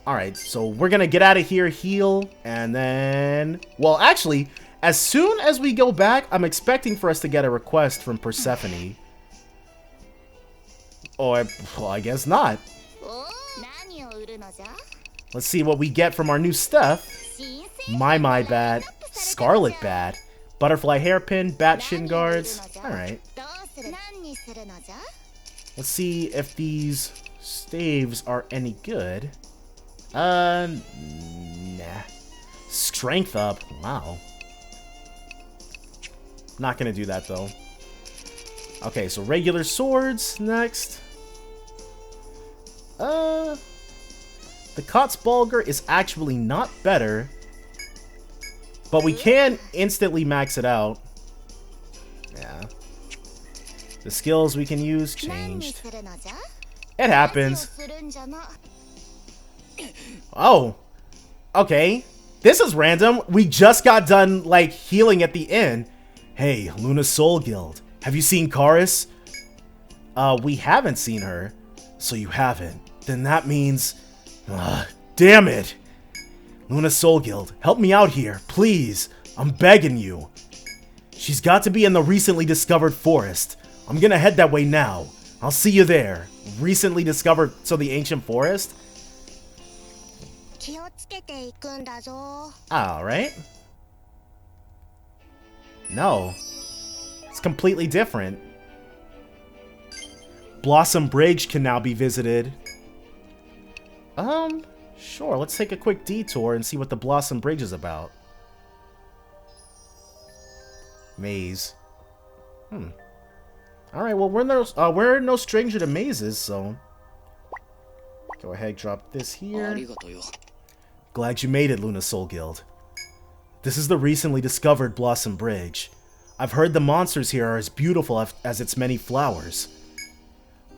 Alright, so we're gonna get out of here, heal, and then... Well, actually, as soon as we go back, I'm expecting for us to get a request from Persephone. Or, well, I guess not. Let's see what we get from our new stuff. My Bat, Scarlet Bat, Butterfly Hairpin, Bat Shin Guards. Alright. Let's see if these staves are any good. Nah. Strength up. Wow. Not gonna do that, though. Okay, so regular swords next. The Kotzbalger is actually not better. But we can instantly max it out. Yeah. The skills we can use changed. It happens. Oh. Okay. This is random. We just got done, like, healing at the inn. Hey, Luna Soul Guild. Have you seen Karis? We haven't seen her. So you haven't. Then that means... damn it. Luna Soul Guild, help me out here, please. I'm begging you. She's got to be in the recently discovered forest. I'm gonna head that way now. I'll see you there. Recently discovered, so the ancient forest? Alright. No. It's completely different. Blossom Bridge can now be visited. Sure, let's take a quick detour and see what the Blossom Bridge is about. Maze. Alright, well, we're no stranger to mazes, so... Go ahead, drop this here. Glad you made it, Luna Soul Guild. This is the recently discovered Blossom Bridge. I've heard the monsters here are as beautiful as its many flowers.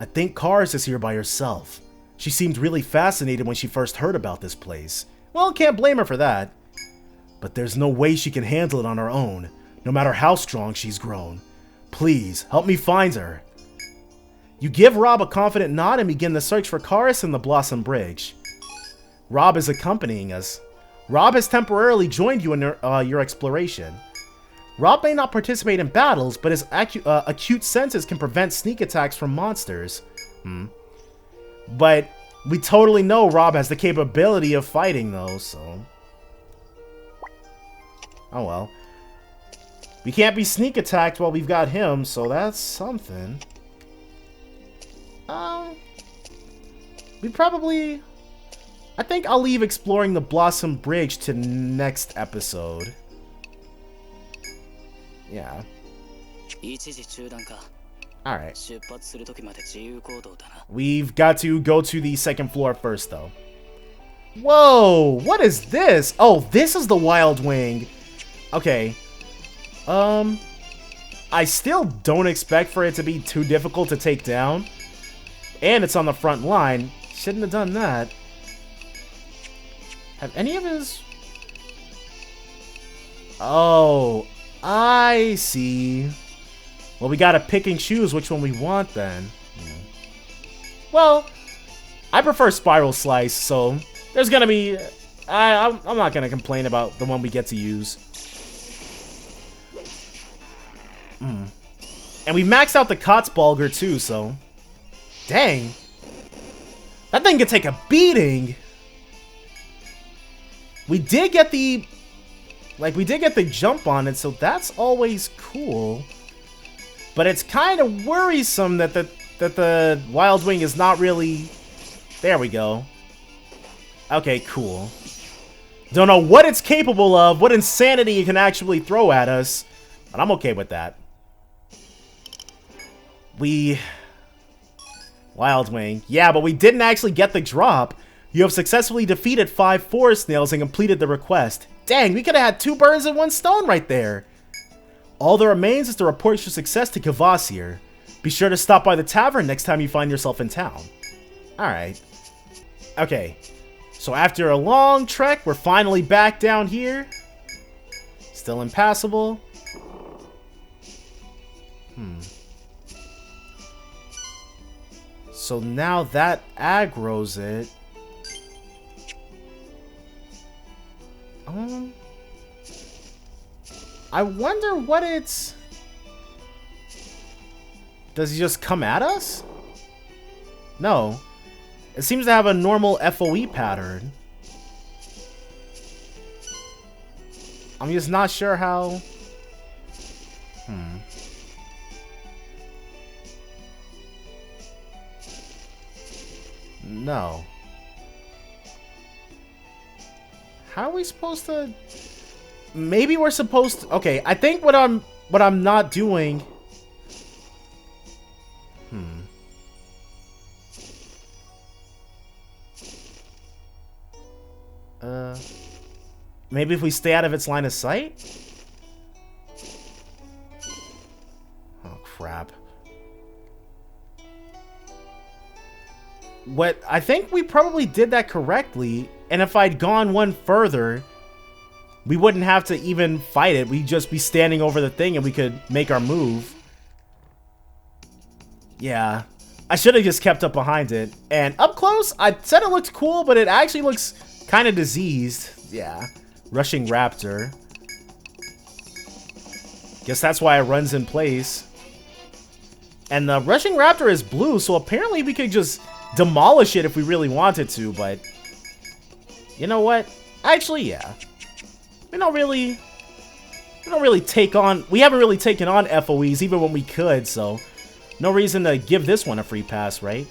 I think Karis is here by herself. She seemed really fascinated when she first heard about this place. Well, can't blame her for that. But there's no way she can handle it on her own, no matter how strong she's grown. Please, help me find her. You give Rob a confident nod and begin the search for Karis and the Blossom Bridge. Rob is accompanying us. Rob has temporarily joined you in your exploration. Rob may not participate in battles, but his acute senses can prevent sneak attacks from monsters. But we totally know Rob has the capability of fighting, though, so... Oh well. We can't be sneak attacked while we've got him, so that's something. We probably... I think I'll leave exploring the Blossom Bridge to next episode. Yeah. Alright. We've got to go to the second floor first, though. Whoa! What is this? Oh, this is the Wild Wing. Okay. I still don't expect for it to be too difficult to take down. And it's on the front line. Shouldn't have done that. Have any of his... Oh, I see. Well, we gotta pick and choose which one we want then. Well, I prefer Spiral Slice, so there's gonna be... I'm not gonna complain about the one we get to use. And we maxed out the Kotzbalger too, so... Dang. That thing could take a beating. We did get the... Like, we did get the jump on it, so that's always cool. But it's kind of worrisome that the Wild Wing is not really... There we go. Okay, cool. Don't know what it's capable of, what insanity it can actually throw at us. But I'm okay with that. Wild Wing. Yeah, but we didn't actually get the drop. You have successfully defeated 5 forest snails and completed the request. Dang, we could have had 2 birds in 1 stone right there. All that remains is to report your success to Kvasir. Be sure to stop by the tavern next time you find yourself in town. Alright. Okay. So after a long trek, we're finally back down here. Still impassable. So now that aggroes it. I wonder what it's... Does he just come at us? No. It seems to have a normal FOE pattern. I'm just not sure how... No. How are we supposed to... Maybe we're supposed to... Okay, I think what I'm not doing... Maybe if we stay out of its line of sight? Oh, crap. What... I think we probably did that correctly, and if I'd gone one further, we wouldn't have to even fight it. We'd just be standing over the thing and we could make our move. Yeah. I should have just kept up behind it. And up close, I said it looked cool, but it actually looks kind of diseased. Yeah. Rushing Raptor. Guess that's why it runs in place. And the Rushing Raptor is blue, so apparently we could just demolish it if we really wanted to, but... You know what? Actually, yeah. We don't really take on... We haven't really taken on FOEs even when we could, so... No reason to give this one a free pass, right?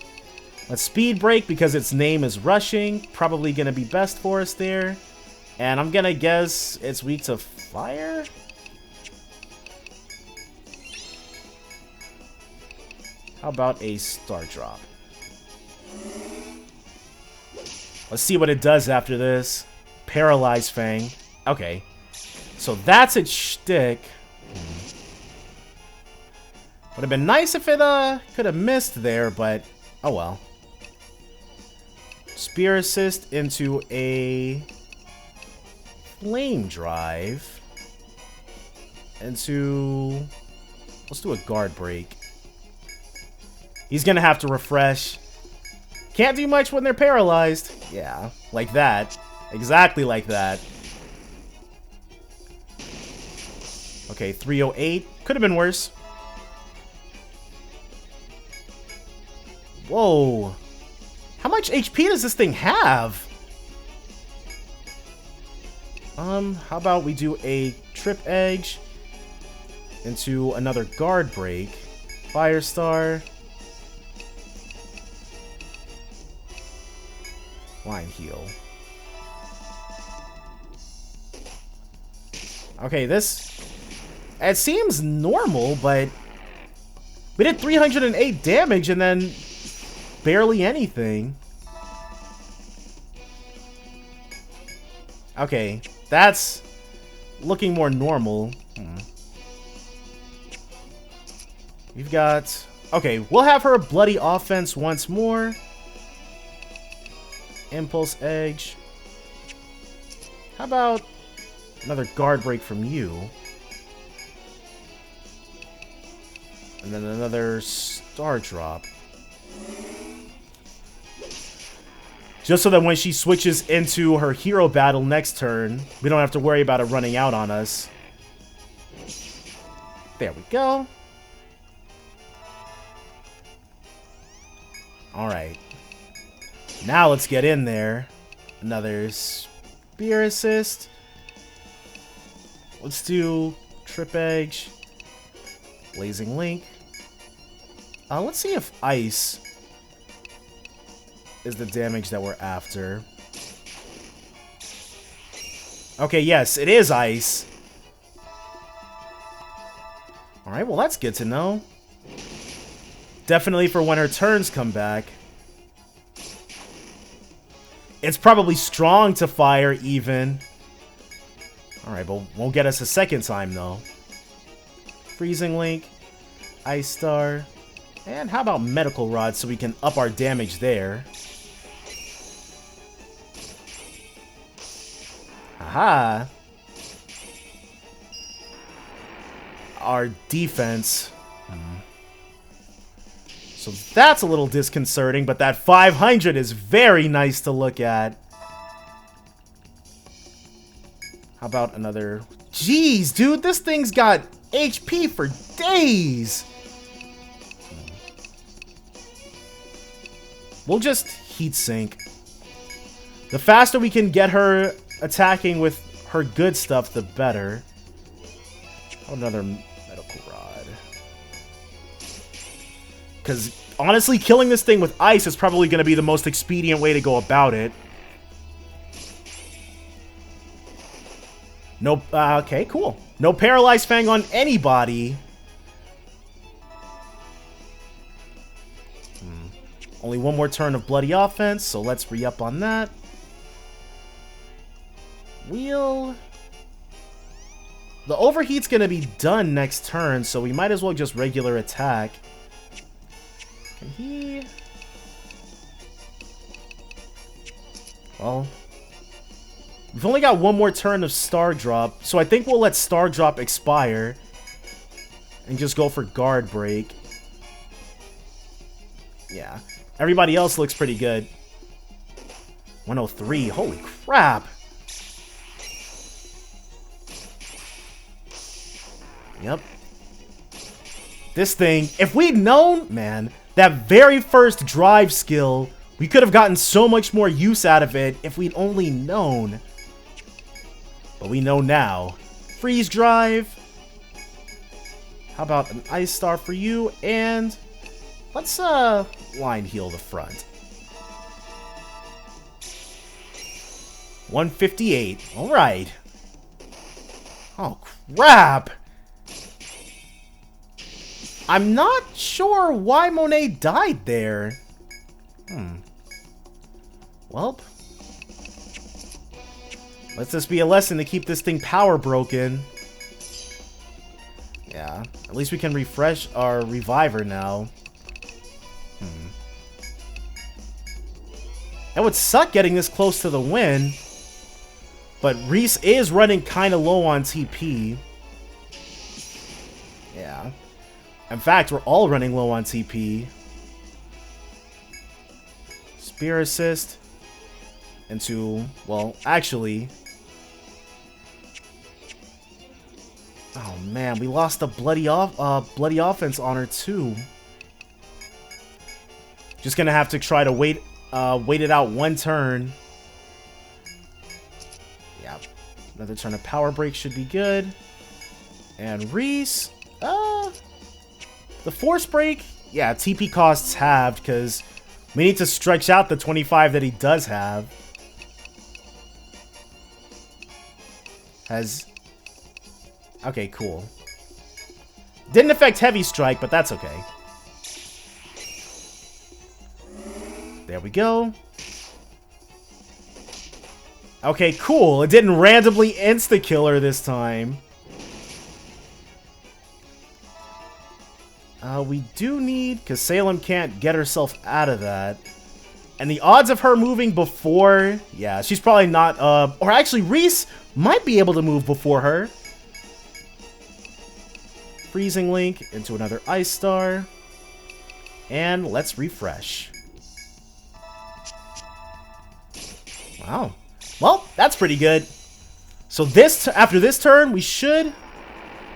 Let's speed break because its name is Rushing. Probably going to be best for us there. And I'm going to guess it's weak to fire? How about a Star Drop? Let's see what it does after this. Paralyzed Fang. Okay. So that's its shtick. Would have been nice if it could have missed there, but oh well. Spear Assist into a Flame Drive. Into... Let's do a Guard Break. He's gonna have to refresh. Can't do much when they're paralyzed. Yeah, like that. Exactly like that. Okay, 308. Could have been worse. Whoa. How much HP does this thing have? How about we do a Trip Edge into another Guard Break. Firestar. Line heal. Okay, this... It seems normal, but... We did 308 damage and then... barely anything. Okay, that's... looking more normal. We've got... Okay, we'll have her bloody offense once more. Impulse Edge. How about another guard break from you? And then another Star Drop. Just so that when she switches into her hero battle next turn, we don't have to worry about it running out on us. There we go. Alright. Now let's get in there. Another Spear Assist. Let's do Trip Edge. Blazing Link. Let's see if Ice is the damage that we're after. Okay, yes, it is Ice. Alright, well that's good to know. Definitely for when her turns come back. It's probably strong to fire, even. Alright, but won't get us a second time, though. Freezing Link. Ice Star. And how about Medical Rod so we can up our damage there? Aha! Our defense. So that's a little disconcerting, but that 500 is very nice to look at. How about another... Jeez, dude, this thing's got HP for days! We'll just heat sink. The faster we can get her attacking with her good stuff, the better. Another Medical Rod. Because, honestly, killing this thing with ice is probably going to be the most expedient way to go about it. No, okay, cool. No Paralyzed Fang on anybody. Only one more turn of Bloody Offense, so let's re-up on that. The Overheat's going to be done next turn, so we might as well just regular attack. Can he... Well... We've only got one more turn of Star Drop, so I think we'll let Star Drop expire. And just go for Guard Break. Yeah. Everybody else looks pretty good. 103, holy crap! Yep. This thing, if we'd known, man, that very first drive skill, we could have gotten so much more use out of it if we'd only known. But we know now. Freeze Drive. How about an Ice Star for you? And let's line heal the front. 158. Alright. Oh, crap! I'm not sure why Monet died there. Welp. Let's this be a lesson to keep this thing power broken. Yeah, at least we can refresh our Reviver now. It would suck getting this close to the win. But Reese is running kind of low on TP. Yeah. In fact, we're all running low on TP. Spear Assist. Into, well, actually... Oh man, we lost the bloody offense on her too. Just gonna have to try to wait it out one turn. Yeah, another turn of Power Break should be good. And Reese, the Force Break, yeah, TP costs halved because We need to stretch out the 25 that he does have. Okay, cool. Didn't affect Heavy Strike, but that's okay. There we go. Okay, cool. It didn't randomly insta-kill her this time. We do need... because Salem can't get herself out of that. And the odds of her moving before... yeah, she's probably not... or actually, Reese might be able to move before her. Freezing Link into another Ice Star. And let's refresh. Wow. Well, that's pretty good. So after this turn, we should...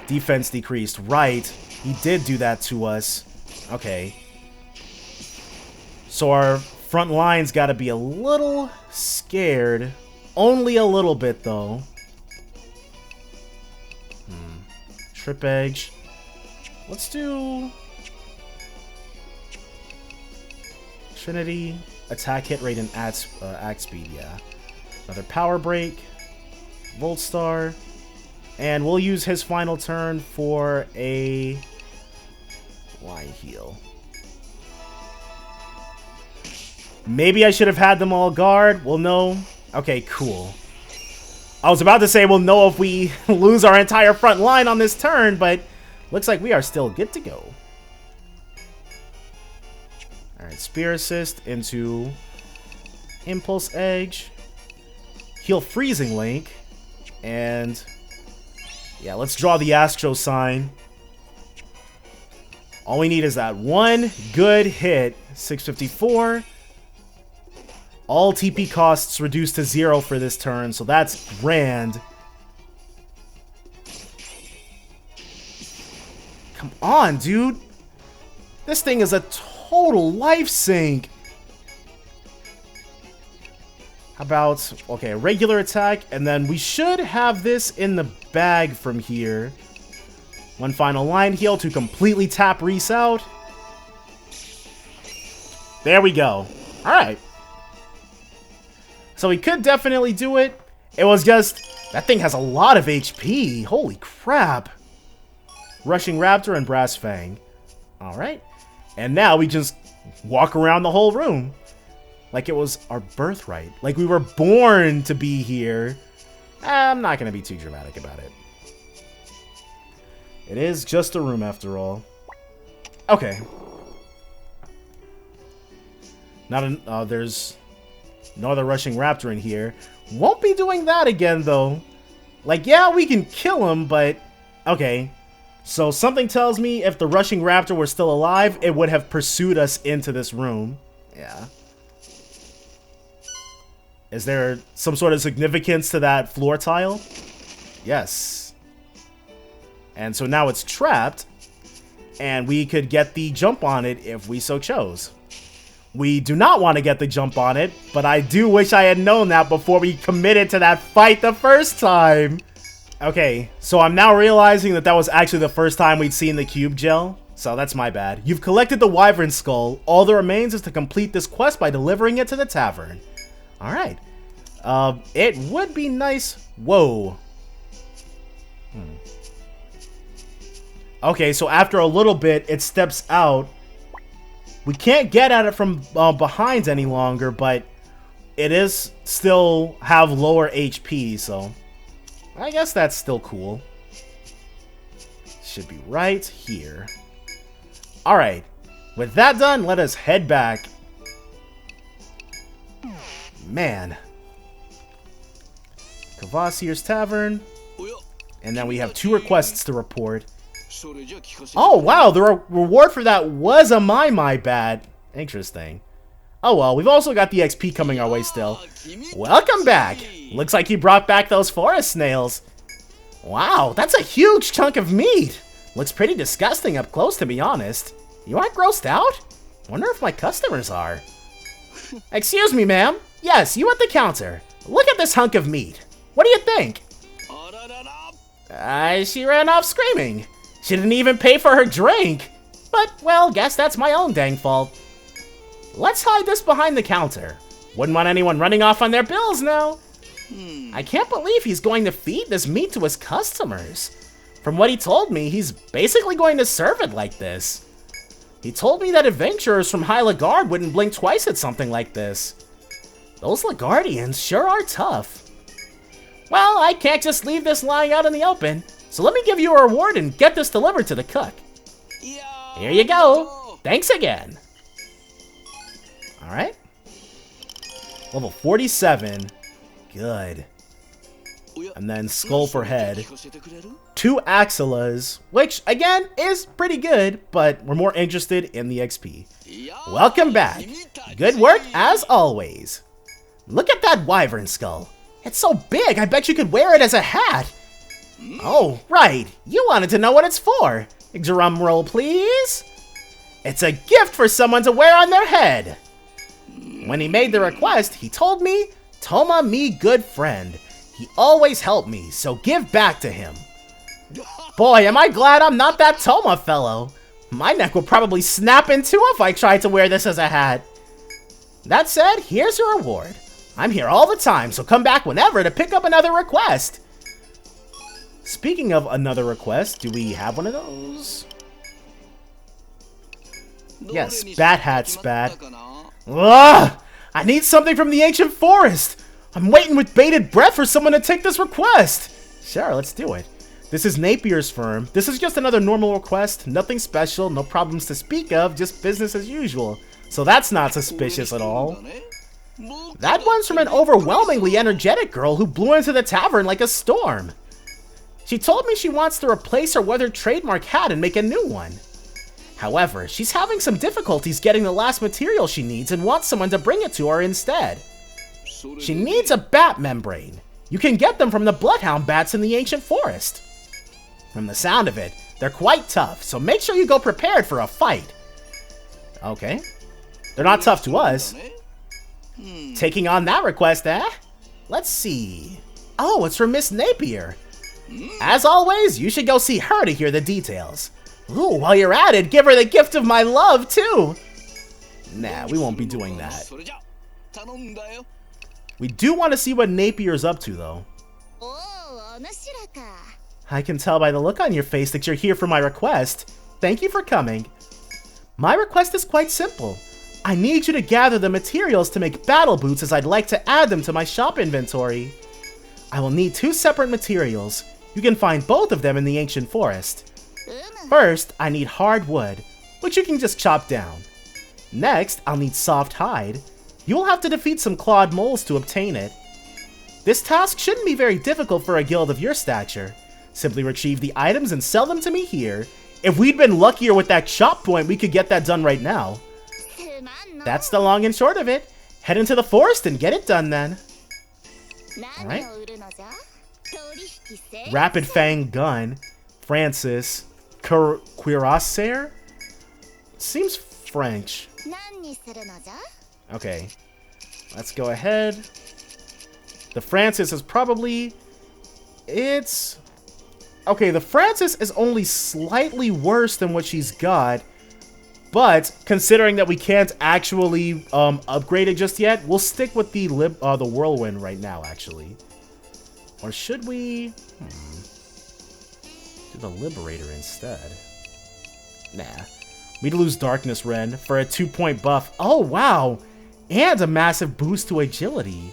defense decreased. Right. He did do that to us. Okay. So our front line's got to be a little scared. Only a little bit, though. Trip Edge. Let's do... Trinity. Attack hit rate and act speed, yeah. Another Power Break. Volt Star. And we'll use his final turn for a line heal. Maybe I should have had them all guard. We'll know. Okay, cool. I was about to say we'll know if we lose our entire front line on this turn, but looks like we are still good to go. Alright, Spear Assist into Impulse Edge. Heal Freezing Link. And... yeah, let's draw the Astro Sign. All we need is that one good hit. 654. All TP costs reduced to 0 for this turn, so that's grand. Come on, dude. This thing is a total life sink. How about, okay, a regular attack, and then we should have this in the bag from here. One final line heal to completely tap Reese out. There we go. Alright. So we could definitely do it. It was just, that thing has a lot of HP. Holy crap. Rushing Raptor and Brass Fang. Alright. And now we just walk around the whole room. Like it was our birthright. Like we were born to be here. I'm not going to be too dramatic about it. It is just a room after all. Okay. There's no other Rushing Raptor in here. Won't be doing that again, though. Like, yeah, we can kill him, but... okay. So something tells me if the Rushing Raptor were still alive, it would have pursued us into this room. Yeah. Is there some sort of significance to that floor tile? Yes. And so now it's trapped, and we could get the jump on it if we so chose. We do not want to get the jump on it, but I do wish I had known that before we committed to that fight the first time. Okay, so I'm now realizing that that was actually the first time we'd seen the cube gel, so that's my bad. You've collected the Wyvern Skull. All that remains is to complete this quest by delivering it to the tavern. Alright. It would be nice... whoa. Okay, so after a little bit, it steps out. We can't get at it from behind any longer, but it is still have lower HP, so I guess that's still cool. Should be right here. Alright, with that done, let us head back. Man. Kvasir's Tavern. And then we have 2 requests to report. Oh, wow, the reward for that was a my bad. Interesting. Oh, well, we've also got the XP coming our way still. Welcome back. Looks like you brought back those forest snails. Wow, that's a huge chunk of meat. Looks pretty disgusting up close, to be honest. You aren't grossed out? Wonder if my customers are. Excuse me, ma'am. Yes, you at the counter. Look at this hunk of meat. What do you think? She ran off screaming. She didn't even pay for her drink. But, well, guess that's my own dang fault. Let's hide this behind the counter. Wouldn't want anyone running off on their bills now. I can't believe he's going to feed this meat to his customers. From what he told me, he's basically going to serve it like this. He told me that adventurers from High Lagard wouldn't blink twice at something like this. Those Lagardians sure are tough. Well, I can't just leave this lying out in the open, so let me give you a reward and get this delivered to the cook. Here you go. Thanks again. Alright. Level 47. Good. And then skull for head. 2 Axilas, which again is pretty good, but we're more interested in the XP. Welcome back. Good work as always. Look at that wyvern skull. It's so big, I bet you could wear it as a hat. Oh, right. You wanted to know what it's for. Drum roll, please. It's a gift for someone to wear on their head. When he made the request, he told me, Toma me good friend. He always helped me, so give back to him. Boy, am I glad I'm not that Toma fellow. My neck would probably snap in two if I tried to wear this as a hat. That said, here's your reward. I'm here all the time, so come back whenever to pick up another request. Speaking of another request, do we have one of those? Yes, Bat Hat Spat. Ugh! I need something from the ancient forest! I'm waiting with bated breath for someone to take this request! Sure, let's do it. This is Napier's firm. This is just another normal request. Nothing special, no problems to speak of, just business as usual. So that's not suspicious at all. That one's from an overwhelmingly energetic girl who blew into the tavern like a storm. She told me she wants to replace her weathered trademark hat and make a new one. However, she's having some difficulties getting the last material she needs and wants someone to bring it to her instead. She needs a bat membrane. You can get them from the bloodhound bats in the ancient forest. From the sound of it, they're quite tough, so make sure you go prepared for a fight. Okay. They're not tough to us. Taking on that request, eh? Let's see. Oh, it's from Miss Napier. As always, you should go see her to hear the details. Ooh, while you're at it, give her the gift of my love, too! Nah, we won't be doing that. We do want to see what Napier's up to, though. I can tell by the look on your face that you're here for my request. Thank you for coming. My request is quite simple. I need you to gather the materials to make battle boots as I'd like to add them to my shop inventory. I will need 2 separate materials. You can find both of them in the ancient forest. First, I need hard wood, which you can just chop down. Next, I'll need soft hide. You'll have to defeat some clawed moles to obtain it. This task shouldn't be very difficult for a guild of your stature. Simply retrieve the items and sell them to me here. If we'd been luckier with that chop point, we could get that done right now. That's the long and short of it. Head into the forest and get it done then. Alright. Rapid Fang Gun. Francis. Cuirassier? Seems French. Okay. Let's go ahead. The Francis is probably... It's... Okay, the Francis is only slightly worse than what she's got. But, considering that we can't actually upgrade it just yet, we'll stick with the Whirlwind right now, actually. Or should we... do the Liberator instead. Nah. We'd lose Darkness Rend for a 2-point buff. Oh, wow! And a massive boost to agility.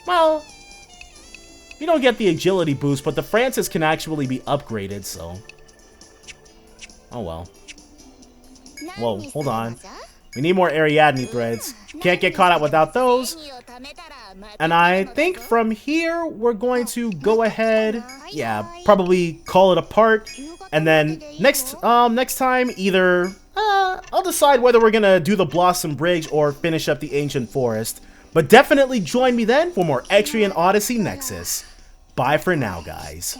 Well, you don't get the agility boost, but the Francis can actually be upgraded, so... Oh well. Whoa, hold on. We need more Ariadne threads. Can't get caught up without those. And I think from here, we're going to go ahead, yeah, probably call it a part. And then next time, either, I'll decide whether we're gonna do the Blossom Bridge or finish up the Ancient Forest. But definitely join me then for more Etrian Odyssey Nexus. Bye for now, guys.